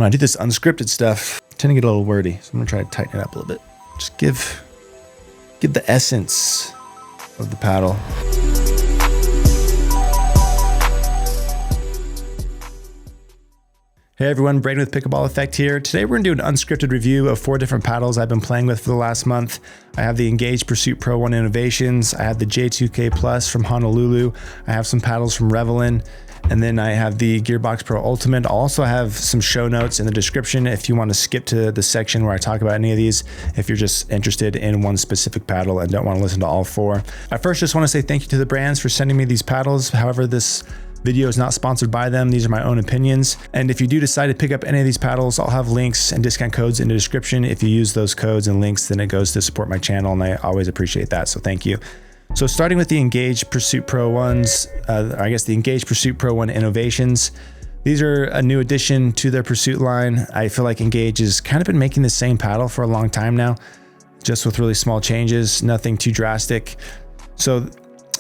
when I do this unscripted stuff, I tend to get a little wordy. So I'm gonna try to tighten it up a little bit. Just give the essence of the paddle. Hey everyone, Braydon with Pickleball Effect here. Today we're gonna do an unscripted review of 4 different paddles I've been playing with for the last month. I have the Engage Pursuit Pro1 Innovations. I have the J2K Plus from Honolulu. I have some paddles from Revolin. And then I have the Gearbox Pro Ultimate. I'll also have some show notes in the description if you want to skip to the section where I talk about any of these, if you're just interested in one specific paddle and don't want to listen to all 4. I first just want to say thank you to the brands for sending me these paddles. However, this video is not sponsored by them. These are my own opinions. And if you do decide to pick up any of these paddles, I'll have links and discount codes in the description. If you use those codes and links, then it goes to support my channel, and I always appreciate that. So thank you. So starting with the Engage Pursuit Pro1s, the Engage Pursuit Pro1 Innovations. These are a new addition to their Pursuit line. I feel like Engage has kind of been making the same paddle for a long time now, just with really small changes, nothing too drastic. So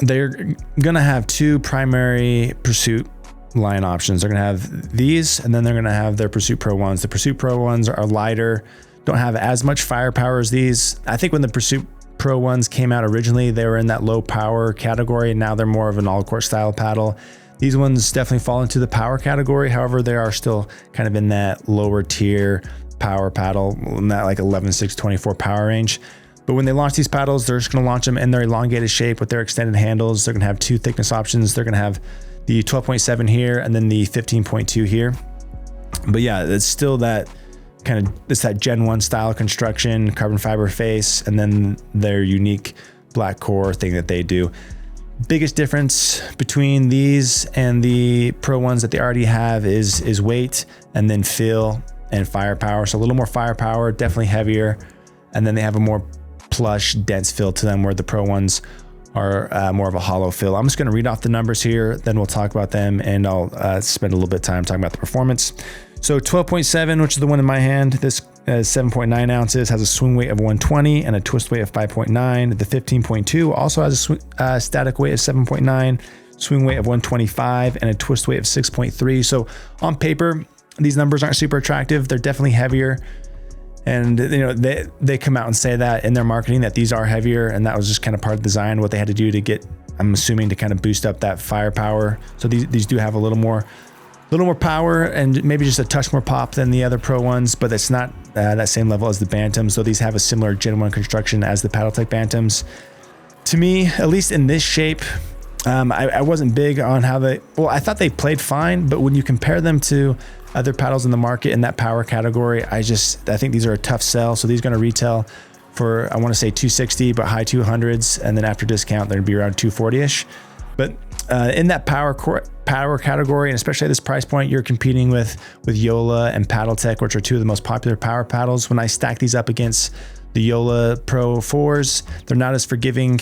they're gonna have 2 primary Pursuit line options. They're gonna have these, and then they're gonna have their Pursuit Pro1s. The Pursuit Pro1s are lighter, don't have as much firepower as these. I think when the Pursuit Pro1s came out originally, they were in that low power category, and now they're more of an all-court style paddle. These ones definitely fall into the power category. However, they are still kind of in that lower tier power paddle, in that like 11.624 power range. But when they launch these paddles, they're just going to launch them in their elongated shape with their extended handles. They're going to have 2 thickness options. They're going to have the 12.7 here and then the 15.2 here. But yeah, it's still that kind of, it's that Gen 1 style construction, carbon fiber face, and then their unique black core thing that they do. Biggest difference between these and the Pro ones that they already have is weight, and then feel and firepower. So a little more firepower, definitely heavier. And then they have a more plush, dense feel to them, where the Pro ones are more of a hollow feel. I'm just going to read off the numbers here, then we'll talk about them, and I'll spend a little bit of time talking about the performance. So 12.7, which is the one in my hand, this 7.9 ounces, has a swing weight of 120 and a twist weight of 5.9. The 15.2 also has a static weight of 7.9, swing weight of 125, and a twist weight of 6.3. So on paper, these numbers aren't super attractive. They're definitely heavier. And you know, they come out and say that in their marketing that these are heavier, and that was just kind of part of the design, what they had to do to get, I'm assuming, to kind of boost up that firepower. So these do have a little more power and maybe just a touch more pop than the other Pro ones, but it's not that same level as the Bantams. So these have a similar Gen 1 construction as the Paddle Tech Bantams. To me, at least in this shape, I wasn't big on how I thought they played fine, but when you compare them to other paddles in the market in that power category, I think these are a tough sell. So these are going to retail for, I want to say $260, but high 200s, and then after discount they're going to be around $240ish. But in that power category, and especially at this price point, you're competing with Yola and Paddle Tech, which are 2 of the most popular power paddles. When I stack these up against the Yola Pro 4s, they're not as forgiving,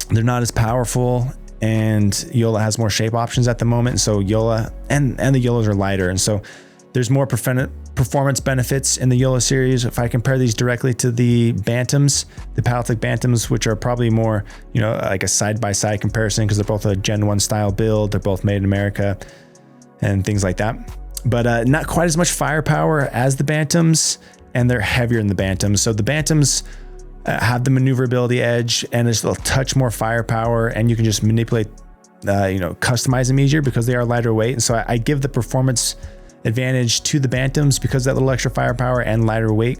they're not as powerful, and Yola has more shape options at the moment. So Yola and the Yolas are lighter, and so there's more performance benefits in the Yola series. If I compare these directly to the Bantams, the Paddle Tech Bantams, which are probably more, you know, like a side-by-side comparison, because they're both a Gen 1 style build, they're both made in America and things like that. But not quite as much firepower as the Bantams, and they're heavier than the Bantams. So the Bantams have the maneuverability edge, and there's a touch more firepower, and you can just manipulate, customize them easier because they are lighter weight. And so I give the performance advantage to the Bantams because of that little extra firepower and lighter weight.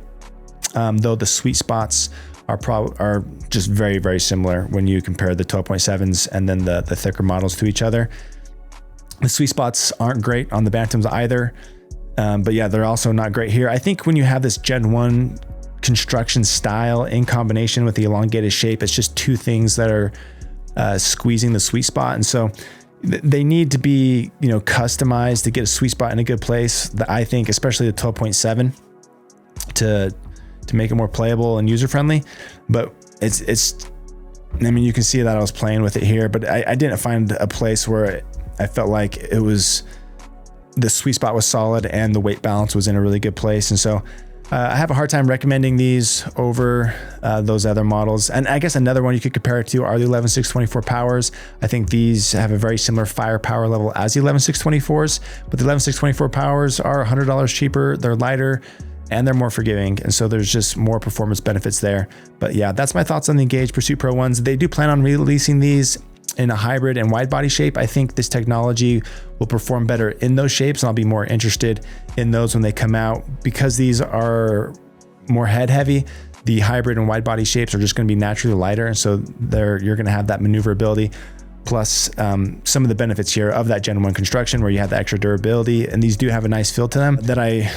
Though the sweet spots are just very, very similar when you compare the 12.7s and then the thicker models to each other. The sweet spots aren't great on the Bantams either. But yeah, they're also not great here. I think when you have this Gen 1 construction style in combination with the elongated shape, it's just 2 things that are squeezing the sweet spot. And so they need to be, customized to get a sweet spot in a good place. I think especially the 12.7 to make it more playable and user friendly. But you can see that I was playing with it here, but I didn't find a place where I felt like the sweet spot was solid and the weight balance was in a really good place. And so I have a hard time recommending these over those other models. And I guess another one you could compare it to are the 11624 Powers. I think these have a very similar firepower level as the 11624s, but the 11624 Powers are $100 cheaper, they're lighter, and they're more forgiving. And so there's just more performance benefits there. But yeah, that's my thoughts on the Engage Pursuit Pro 1s. They do plan on releasing these in a hybrid and wide body shape. I think this technology will perform better in those shapes, and I'll be more interested in those when they come out. Because these are more head heavy, the hybrid and wide body shapes are just going to be naturally lighter, and so you're going to have that maneuverability, plus some of the benefits here of that Gen 1 construction where you have the extra durability, and these do have a nice feel to them that I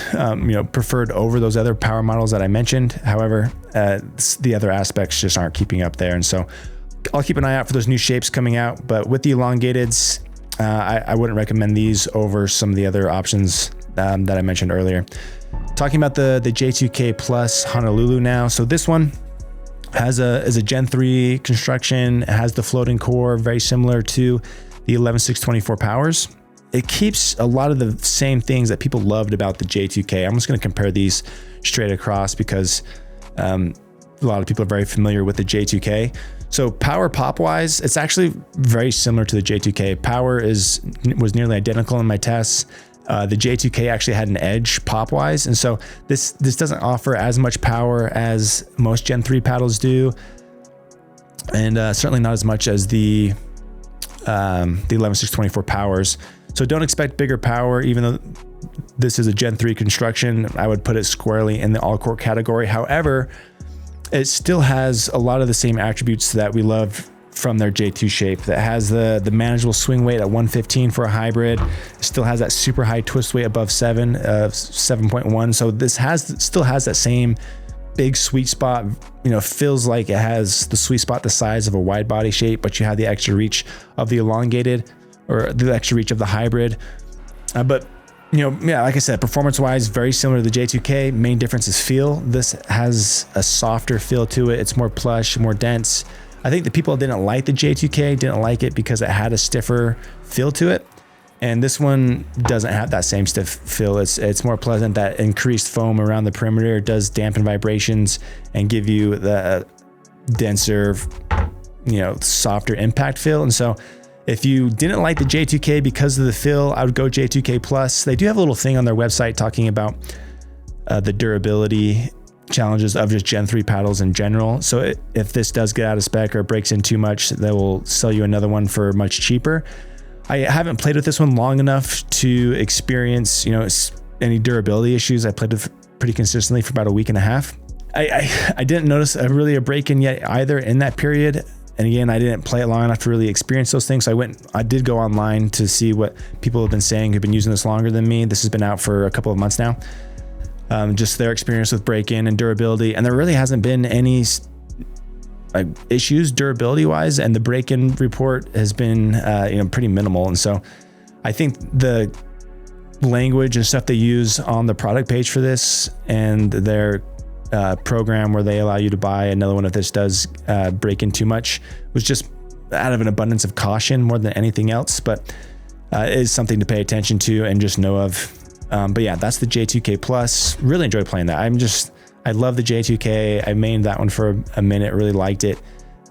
preferred over those other power models that I mentioned. However, the other aspects just aren't keeping up there, and so I'll keep an eye out for those new shapes coming out. But with the elongateds, I wouldn't recommend these over some of the other options that I mentioned earlier. Talking about the J2K Plus Honolulu now. So this one is a Gen 3 construction. It has the floating core, very similar to the 11624 Powers. It keeps a lot of the same things that people loved about the J2K. I'm just going to compare these straight across because a lot of people are very familiar with the J2K. So power pop wise, it's actually very similar to the J2K. Power was nearly identical in my tests. The J2K actually had an edge pop wise. And so this doesn't offer as much power as most Gen 3 paddles do. And certainly not as much as the 11624 Powers. So don't expect bigger power, even though this is a Gen 3 construction. I would put it squarely in the all core category. However, it still has a lot of the same attributes that we love from their J2 shape. That has the manageable swing weight at 115 for a hybrid. It still has that super high twist weight above 7.1. So this still has that same big sweet spot. Feels like it has the sweet spot the size of a wide body shape, but you have the extra reach of the elongated or the extra reach of the hybrid. But like I said, performance-wise, very similar to the J2K. Main difference is feel. This has a softer feel to it. It's more plush, more dense. I think the people that didn't like the J2K didn't like it because it had a stiffer feel to it. And this one doesn't have that same stiff feel. It's more pleasant. That increased foam around the perimeter does dampen vibrations and give you the denser, softer impact feel. And so if you didn't like the J2K because of the feel, I would go J2K Plus. They do have a little thing on their website talking about the durability challenges of just Gen 3 paddles in general. So if this does get out of spec or breaks in too much, they will sell you another one for much cheaper. I haven't played with this one long enough to experience, any durability issues. I played it pretty consistently for about a week and a half. I didn't notice a break-in yet either in that period. And again, I didn't play it long enough to really experience those things. So I did go online to see what people have been saying who've been using this longer than me. This has been out for a couple of months now. Just their experience with break-in and durability. And there really hasn't been any issues durability wise. And the break-in report has been, pretty minimal. And so I think the language and stuff they use on the product page for this and their program where they allow you to buy another one if this does break in too much was just out of an abundance of caution more than anything else, but it is something to pay attention to and just know of. But yeah, that's the J2K Plus. Really enjoyed playing that. I love the J2K. I mained that one for a minute, really liked it.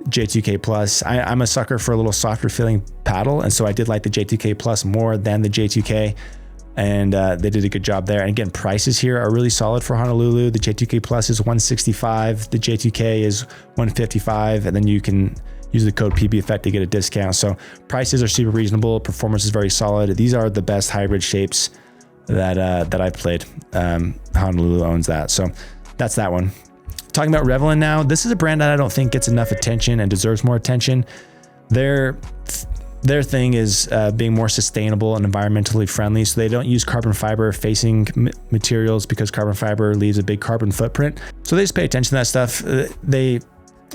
J2K Plus. I'm a sucker for a little softer feeling paddle, and so I did like the J2K Plus more than the J2K. And they did a good job there. And again, prices here are really solid for Honolulu. The J2K Plus is $165. The J2K is $155. And then you can use the code PBEffect to get a discount. So prices are super reasonable. Performance is very solid. These are the best hybrid shapes that I've played. Honolulu owns that. So that's that one. Talking about Revolin now. This is a brand that I don't think gets enough attention and deserves more attention. Their thing is being more sustainable and environmentally friendly. So they don't use carbon fiber facing materials because carbon fiber leaves a big carbon footprint. So they just pay attention to that stuff. They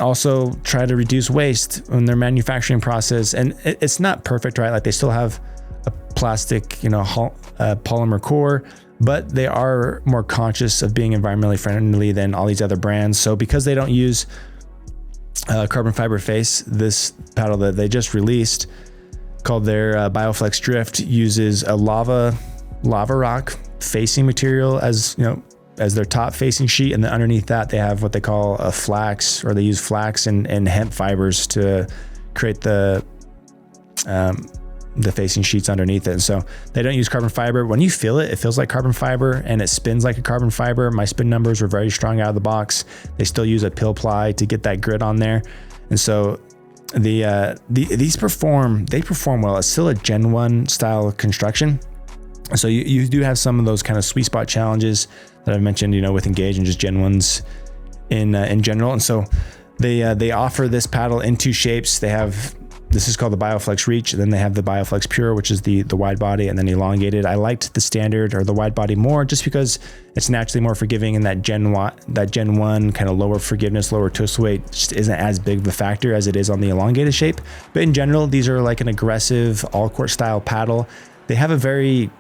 also try to reduce waste in their manufacturing process. And it's not perfect, right? Like they still have a plastic, polymer core, but they are more conscious of being environmentally friendly than all these other brands. So because they don't use carbon fiber face, this paddle that they just released called their Bioflex Drift uses a lava rock facing material as as their top facing sheet, and then underneath that they have what they call a flax, or they use flax and hemp fibers to create the facing sheets underneath it. And so they don't use carbon fiber. When you feel it, it feels like carbon fiber and it spins like a carbon fiber. My spin numbers were very strong out of the box. They still use a pill ply to get that grit on there. And so these perform well. It's still a Gen 1 style construction. So you do have some of those kind of sweet spot challenges that I've mentioned, with Engage and just Gen 1s in general. And so they offer this paddle in two shapes. This is called the BioFlex Reach, and then they have the BioFlex Pure, which is the wide body and then elongated. I liked the standard or the wide body more just because it's naturally more forgiving, and that Gen 1 kind of lower forgiveness, lower twist weight just isn't as big of a factor as it is on the elongated shape. But in general, these are like an aggressive all-court style paddle. They have a very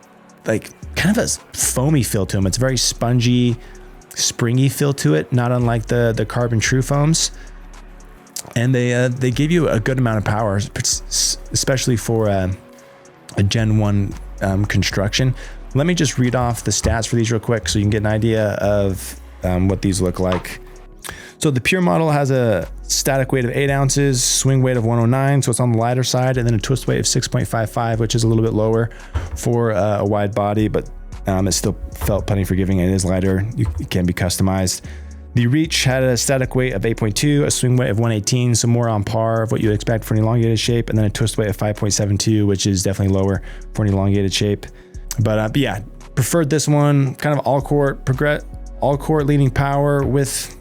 kind of a foamy feel to them. It's very spongy, springy feel to it, not unlike the Carbon True foams. And they give you a good amount of power, especially for a Gen 1 construction. Let me just read off the stats for these real quick so you can get an idea of what these look like. So the Pure model has a static weight of 8 ounces, swing weight of 109, so it's on the lighter side, and then a twist weight of 6.55, which is a little bit lower for a wide body, but it still felt plenty forgiving, and it is lighter. It can be customized. The Reach had a static weight of 8.2, a swing weight of 118, so more on par of what you would expect for an elongated shape, and then a twist weight of 5.72, which is definitely lower for an elongated shape. But yeah, preferred this one, kind of all-court leading power with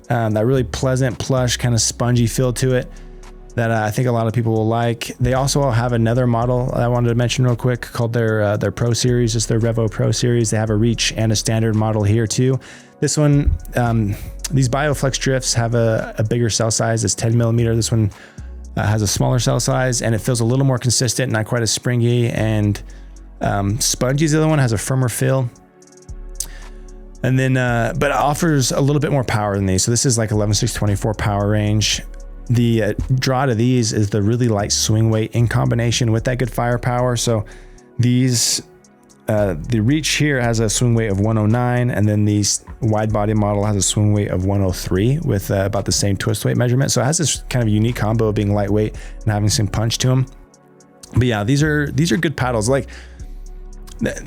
that really pleasant, plush, kind of spongy feel to it that I think a lot of people will like. They also have another model I wanted to mention real quick called their Pro Series. It's their Revo Pro Series. They have a Reach and a standard model here too. This one, these BioFlex Drifts have a bigger cell size. It's 10 millimeter. This one has a smaller cell size, and it feels a little more consistent, not quite as springy and spongy. The other one has a firmer feel. And then, but it offers a little bit more power than these. So this is like 11,624 power range. The draw to these is the really light swing weight in combination with that good firepower. So these, the Reach here has a swing weight of 109, and then the wide body model has a swing weight of 103 with about the same twist weight measurement. So it has this kind of unique combo of being lightweight and having some punch to them. But yeah, these are good paddles. Like,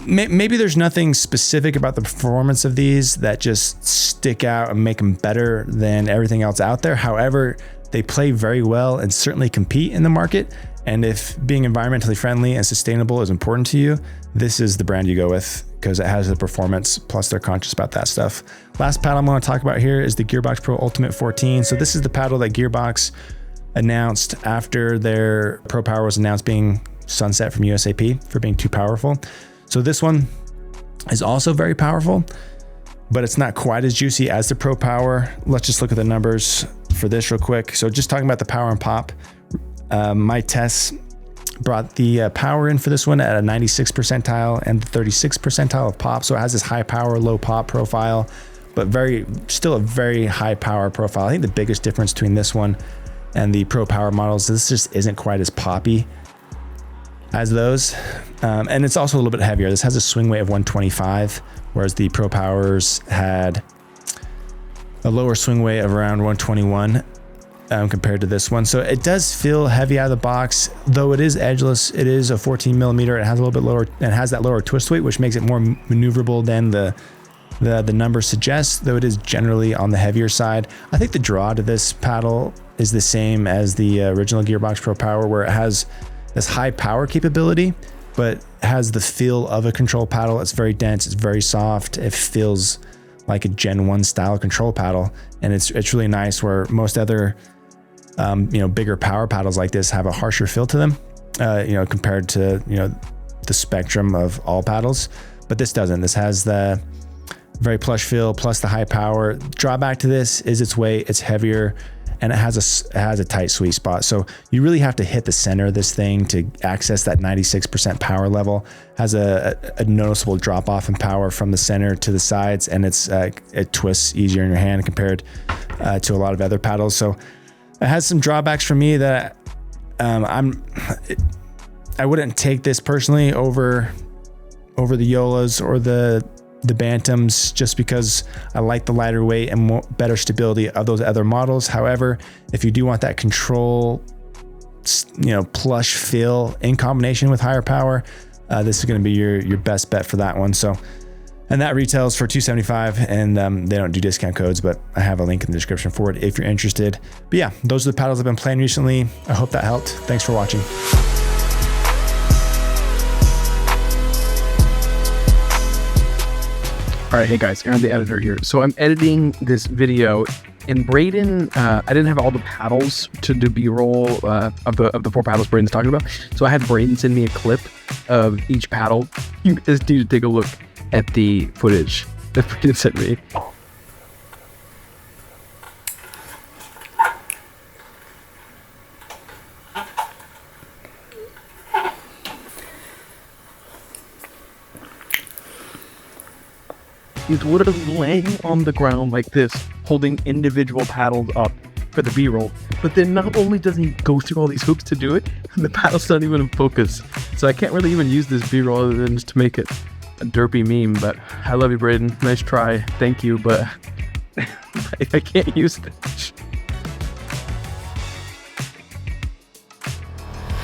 maybe there's nothing specific about the performance of these that just stick out and make them better than everything else out there. However, they play very well and certainly compete in the market. And if being environmentally friendly and sustainable is important to you, this is the brand you go with because it has the performance, plus they're conscious about that stuff. Last paddle I'm going to talk about here is the Gearbox Pro Ultimate 14. So this is the paddle that Gearbox announced after their Pro Power was announced being sunset from USAP for being too powerful. So this one is also very powerful, but it's not quite as juicy as the Pro Power. Let's just look at the numbers for this real quick. So just talking about the power and pop, my tests brought the power in for this one at a 96 percentile and the 36 percentile of pop. So it has this high power, low pop profile, but still a very high power profile. I think the biggest difference between this one and the Pro Power models, this just isn't quite as poppy as those. And it's also a little bit heavier. This has a swing weight of 125, whereas the Pro Powers had a lower swing weight of around 121 compared to this one. So it does feel heavy out of the box, though it is edgeless. It is a 14 millimeter. It has a little bit lower and has that lower twist weight, which makes it more maneuverable than the number suggests, though it is generally on the heavier side. I think the draw to this paddle is the same as the original Gearbox Pro Power, where it has this high power capability, but has the feel of a control paddle. It's very dense, it's very soft. It feels like a Gen 1 style control paddle. And it's really nice, where most other, bigger power paddles like this have a harsher feel to them, compared to, the spectrum of all paddles, but this doesn't. This has the very plush feel plus the high power. Drawback to this is its weight, it's heavier, and it has a tight sweet spot. So you really have to hit the center of this thing to access that 96% power level. Has a noticeable drop off in power from the center to the sides, and it twists easier in your hand compared to a lot of other paddles. So it has some drawbacks for me that I wouldn't take this personally over the Yolas or the the Bantams just because I like the lighter weight and better stability of those other models. However, if you do want that control, plush feel in combination with higher power, this is going to be your best bet for that one. So, and that retails for $275, and they don't do discount codes, but I have a link in the description for it if you're interested. But yeah, those are the paddles I've been playing recently. I hope that helped. Thanks for watching. All right, hey guys, Aaron the editor here. So I'm editing this video. In Braydon, I didn't have all the paddles to do B-roll of the 4 paddles Braydon's talking about. So I had Braydon send me a clip of each paddle. You guys need to take a look at the footage that Braydon sent me. He's literally laying on the ground like this, holding individual paddles up for the B-roll. But then not only does he go through all these hoops to do it, the paddle's not even in focus. So I can't really even use this B-roll other than just to make it a derpy meme. But I love you, Braydon. Nice try. Thank you, but I can't use it.